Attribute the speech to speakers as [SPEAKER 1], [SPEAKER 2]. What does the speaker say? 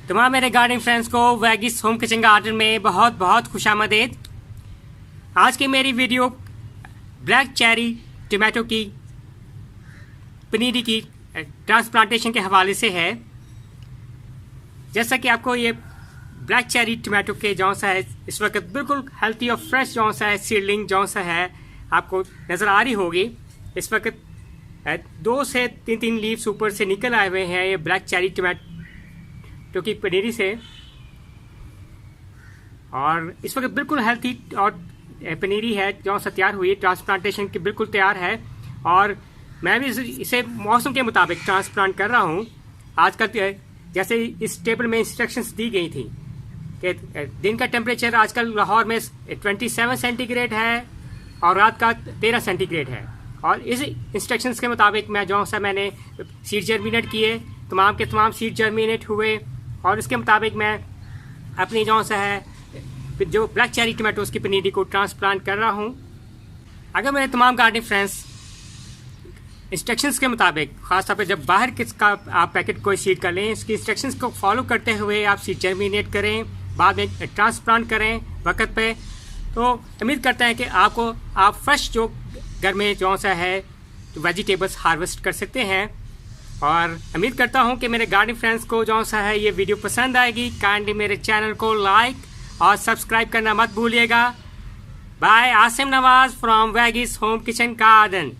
[SPEAKER 1] तमाम मेरे garden friends को वैगिस होम किचन गार्डन में बहुत बहुत खुशामदीद। आज की मेरी वीडियो ब्लैक चेरी टमाटो की पनीरी की ट्रांसप्लांटेशन के हवाले से है। जैसा कि आपको ये ब्लैक चेरी टमाटो के जौन सा है इस वक्त बिल्कुल हेल्थी और फ्रेश जौन सा है सीडलिंग जौन सा है आपको नज़र आ रही होगी। इस वक्त 2 से 3 लीव्स ऊपर से निकल आए हुए हैं ये ब्लैक चेरी टमाटो की पनीरी से, और इस वक्त बिल्कुल हेल्थी और पनीरी है जो सा तैयार हुई है, ट्रांसप्लांटेशन की बिल्कुल तैयार है। और मैं भी इसे मौसम के मुताबिक ट्रांसप्लांट कर रहा हूँ। आजकल जैसे इस टेबल में इंस्ट्रक्शंस दी गई थी कि दिन का टेम्परेचर आजकल लाहौर में 27 सेंटीग्रेड है और रात का 13 सेंटीग्रेड है, और इस इंस्ट्रक्शंस के मुताबिक मैंने सीड जर्मिनेट किए, तमाम के तमाम सीड जर्मिनेट हुए, और इसके मुताबिक मैं अपनी जो ब्लैक चेरी टमाटोज की पनीरी को ट्रांसप्लांट कर रहा हूँ। अगर मेरे तमाम गार्डनिंग फ्रेंड्स इंस्ट्रक्शंस के मुताबिक, ख़ासतौर पर जब बाहर किसका आप पैकेट कोई सीड कर लें, इसकी इंस्ट्रक्शंस को फॉलो करते हुए आप सीड जर्मिनेट करें, बाद में ट्रांसप्लांट करें वक्त पे, तो उम्मीद करते हैं कि आप फ्रेश जो घर में जो सा है वेजिटेबल्स हार्वेस्ट कर सकते हैं। और उम्मीद करता हूं कि मेरे गार्डनिंग फ्रेंड्स को जो सा है ये वीडियो पसंद आएगी। काइंडली मेरे चैनल को लाइक और सब्सक्राइब करना मत भूलिएगा। Bye. Asim Nawaz from veggies home kitchen garden.